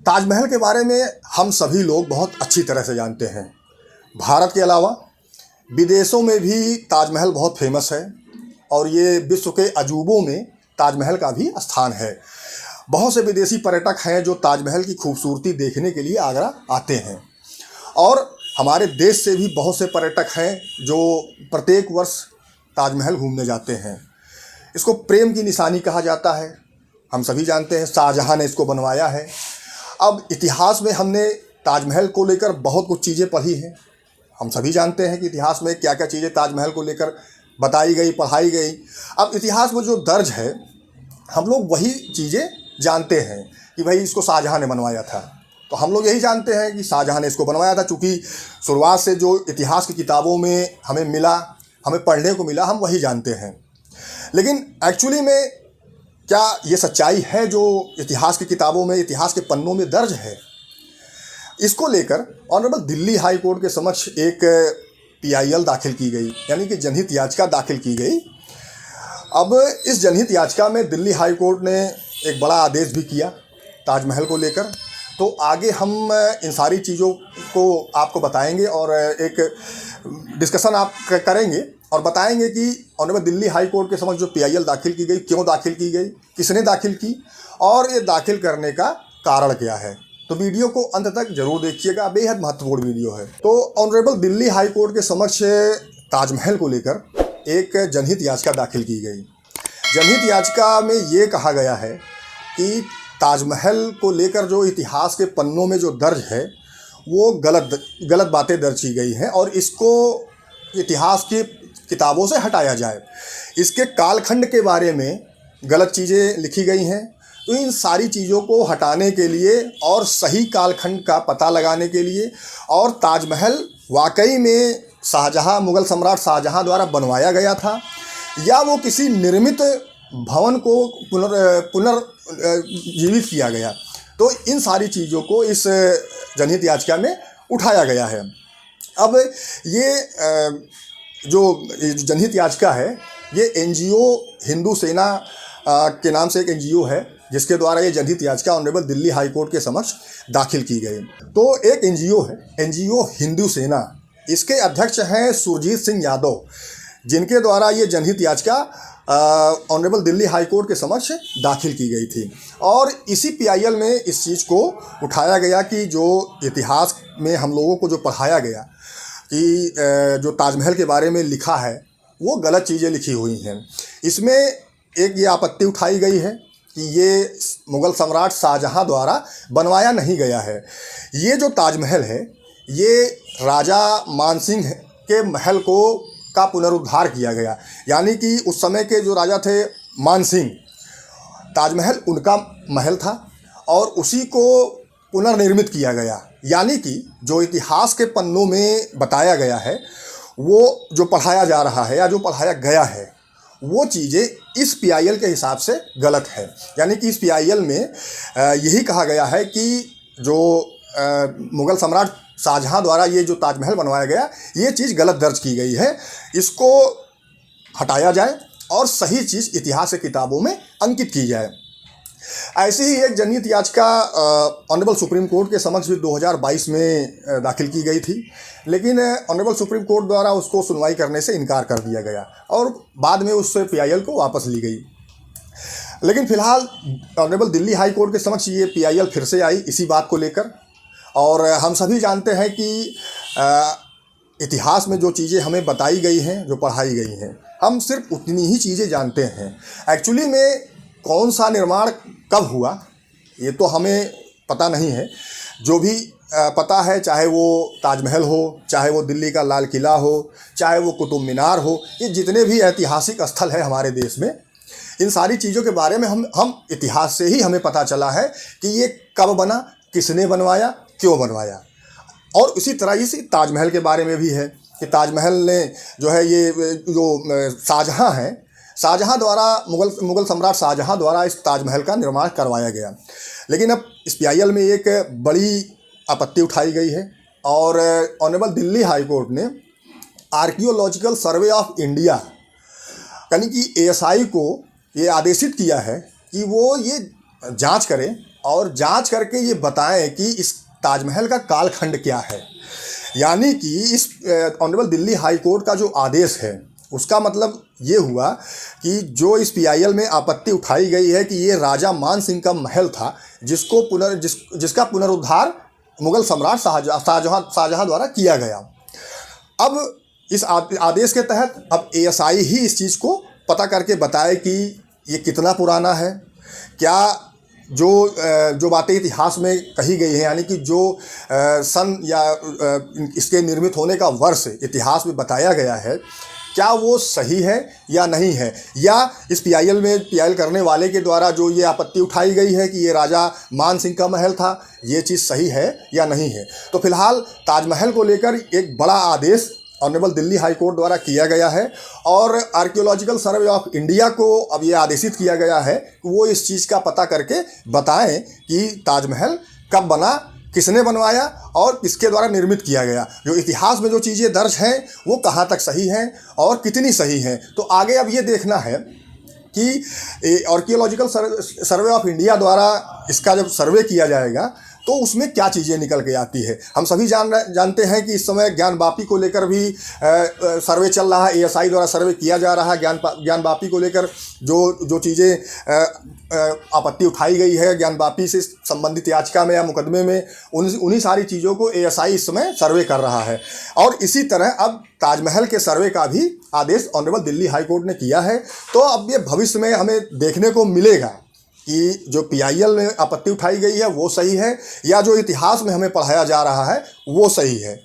ताजमहल के बारे में हम सभी लोग बहुत अच्छी तरह से जानते हैं। भारत के अलावा विदेशों में भी ताजमहल बहुत फेमस है और ये विश्व के अजूबों में ताजमहल का भी स्थान है। बहुत से विदेशी पर्यटक हैं जो ताजमहल की खूबसूरती देखने के लिए आगरा आते हैं और हमारे देश से भी बहुत से पर्यटक हैं जो प्रत्येक वर्ष ताजमहल घूमने जाते हैं। इसको प्रेम की निशानी कहा जाता है। हम सभी जानते हैं शाहजहां ने इसको बनवाया है। अब इतिहास में हमने ताजमहल को लेकर बहुत कुछ चीज़ें पढ़ी हैं। हम सभी जानते हैं कि इतिहास में क्या क्या चीज़ें ताजमहल को लेकर बताई गई, पढ़ाई गई। अब इतिहास में जो दर्ज है हम लोग वही चीज़ें जानते हैं कि भाई इसको शाहजहां ने बनवाया था। तो हम लोग यही जानते हैं कि शाहजहां ने इसको बनवाया था, चूँकि शुरुआत से जो इतिहास की किताबों में हमें मिला, हमें पढ़ने को मिला, हम वही जानते हैं। लेकिन एक्चुअली में क्या ये सच्चाई है जो इतिहास की किताबों में, इतिहास के पन्नों में दर्ज है? इसको लेकर ऑनरेबल दिल्ली हाई कोर्ट के समक्ष एक PIL दाखिल की गई, यानी कि जनहित याचिका दाखिल की गई। अब इस जनहित याचिका में दिल्ली हाई कोर्ट ने एक बड़ा आदेश भी किया ताजमहल को लेकर। तो आगे हम इन सारी चीज़ों को आपको बताएंगे और एक डिस्कशन आप करेंगे और बताएंगे कि ऑनरेबल दिल्ली हाई कोर्ट के समक्ष जो PIL दाखिल की गई, क्यों दाखिल की गई, किसने दाखिल की और ये दाखिल करने का कारण क्या है। तो वीडियो को अंत तक जरूर देखिएगा, बेहद महत्वपूर्ण वीडियो है। तो ऑनरेबल दिल्ली हाई कोर्ट के समक्ष ताजमहल को लेकर एक जनहित याचिका दाखिल की गई। जनहित याचिका में ये कहा गया है कि ताजमहल को लेकर जो इतिहास के पन्नों में जो दर्ज है वो गलत बातें दर्ज की गई हैं और इसको इतिहास की किताबों से हटाया जाए। इसके कालखंड के बारे में गलत चीज़ें लिखी गई हैं। तो इन सारी चीज़ों को हटाने के लिए और सही कालखंड का पता लगाने के लिए और ताजमहल वाकई में शाहजहां, मुग़ल सम्राट शाहजहां द्वारा बनवाया गया था या वो किसी निर्मित भवन को पुनर्जीवित किया गया, तो इन सारी चीज़ों को इस जनहित याचिका में उठाया गया है। अब ये जो जनहित याचिका है ये NGO हिंदू सेना के नाम से एक NGO है जिसके द्वारा ये जनहित याचिका ऑनरेबल दिल्ली हाई कोर्ट के समक्ष दाखिल की गई। तो एक NGO है, NGO हिंदू सेना, इसके अध्यक्ष हैं सुरजीत सिंह यादव, जिनके द्वारा ये जनहित याचिका ऑनरेबल दिल्ली हाई कोर्ट के समक्ष दाखिल की गई थी। और इसी PIL में इस चीज़ को उठाया गया कि जो इतिहास में हम लोगों को जो पढ़ाया गया कि जो ताजमहल के बारे में लिखा है वो गलत चीज़ें लिखी हुई हैं। इसमें एक ये आपत्ति उठाई गई है कि ये मुग़ल सम्राट शाहजहां द्वारा बनवाया नहीं गया है। ये जो ताजमहल है ये राजा मानसिंह के महल का पुनरुद्धार किया गया, यानी कि उस समय के जो राजा थे मानसिंह, ताजमहल उनका महल था और उसी को पुनर्निर्मित किया गया। यानी कि जो इतिहास के पन्नों में बताया गया है, वो जो पढ़ाया जा रहा है या जो पढ़ाया गया है वो चीज़ें इस PIL के हिसाब से गलत है। यानी कि इस PIL में यही कहा गया है कि जो मुग़ल सम्राट शाहजहां द्वारा ये जो ताजमहल बनवाया गया ये चीज़ गलत दर्ज की गई है, इसको हटाया जाए और सही चीज़ इतिहास की किताबों में अंकित की जाए। ऐसी ही एक जनहित याचिका ऑनरेबल सुप्रीम कोर्ट के समक्ष भी 2022 में दाखिल की गई थी, लेकिन ऑनरेबल सुप्रीम कोर्ट द्वारा उसको सुनवाई करने से इनकार कर दिया गया और बाद में उस PIL को वापस ली गई। लेकिन फ़िलहाल ऑनरेबल दिल्ली हाई कोर्ट के समक्ष ये PIL फिर से आई इसी बात को लेकर। और हम सभी जानते हैं कि इतिहास में जो चीज़ें हमें बताई गई हैं, जो पढ़ाई गई हैं, हम सिर्फ उतनी ही चीज़ें जानते हैं। एक्चुअली में कौन सा निर्माण कब हुआ ये तो हमें पता नहीं है। जो भी पता है, चाहे वो ताजमहल हो, चाहे वो दिल्ली का लाल किला हो, चाहे वो कुतुब मीनार हो, ये जितने भी ऐतिहासिक स्थल है हमारे देश में, इन सारी चीज़ों के बारे में हम इतिहास से ही हमें पता चला है कि ये कब बना, किसने बनवाया, क्यों बनवाया। और उसी तरह इसी ताजमहल के बारे में भी है कि ताजमहल ने जो है ये जो शाहजहां हैं, शाहजहां द्वारा मुग़ल सम्राट शाहजहां द्वारा इस ताजमहल का निर्माण करवाया गया। लेकिन अब इस PIL में एक बड़ी आपत्ति उठाई गई है और ऑनरेबल दिल्ली हाई कोर्ट ने आर्कियोलॉजिकल सर्वे ऑफ इंडिया यानी कि ASI को ये आदेशित किया है कि वो ये जांच करें और जांच करके ये बताएं कि इस ताजमहल का कालखंड क्या है। यानी कि इस ऑनरेबल दिल्ली हाई कोर्ट का जो आदेश है उसका मतलब ये हुआ कि जो इस PIL में आपत्ति उठाई गई है कि ये राजा मान सिंह का महल था जिसको जिसका पुनरुद्धार मुगल सम्राट शाहजहां द्वारा किया गया। अब इस आदेश के तहत अब ASI ही इस चीज़ को पता करके बताए कि ये कितना पुराना है, क्या जो बातें इतिहास में कही गई हैं, यानी कि जो सन या इसके निर्मित होने का वर्ष इतिहास में बताया गया है, क्या वो सही है या नहीं है, या इस PIL करने वाले के द्वारा जो ये आपत्ति उठाई गई है कि ये राजा मान सिंह का महल था, ये चीज़ सही है या नहीं है। तो फिलहाल ताजमहल को लेकर एक बड़ा आदेश ऑनरेबल दिल्ली हाई कोर्ट द्वारा किया गया है और आर्कियोलॉजिकल सर्वे ऑफ इंडिया को अब ये आदेशित किया गया है कि वो इस चीज़ का पता करके बताएं कि ताजमहल कब बना, किसने बनवाया और किसके द्वारा निर्मित किया गया। जो इतिहास में जो चीज़ें दर्ज हैं वो कहाँ तक सही हैं और कितनी सही हैं। तो आगे अब ये देखना है कि आर्कियोलॉजिकल सर्वे ऑफ इंडिया द्वारा इसका जब सर्वे किया जाएगा तो उसमें क्या चीज़ें निकल के आती है। हम सभी जानते हैं कि इस समय ज्ञानवापी को लेकर भी सर्वे चल रहा है, ASI द्वारा सर्वे किया जा रहा है। ज्ञानवापी को लेकर जो चीज़ें आपत्ति उठाई गई है ज्ञानवापी से संबंधित याचिका में या मुकदमे में, उन्हीं सारी चीज़ों को ASI इस समय सर्वे कर रहा है। और इसी तरह अब ताजमहल के सर्वे का भी आदेश ऑनरेबल दिल्ली हाई कोर्ट ने किया है। तो अब ये भविष्य में हमें देखने को मिलेगा कि जो PIL में आपत्ति उठाई गई है वो सही है या जो इतिहास में हमें पढ़ाया जा रहा है वो सही है।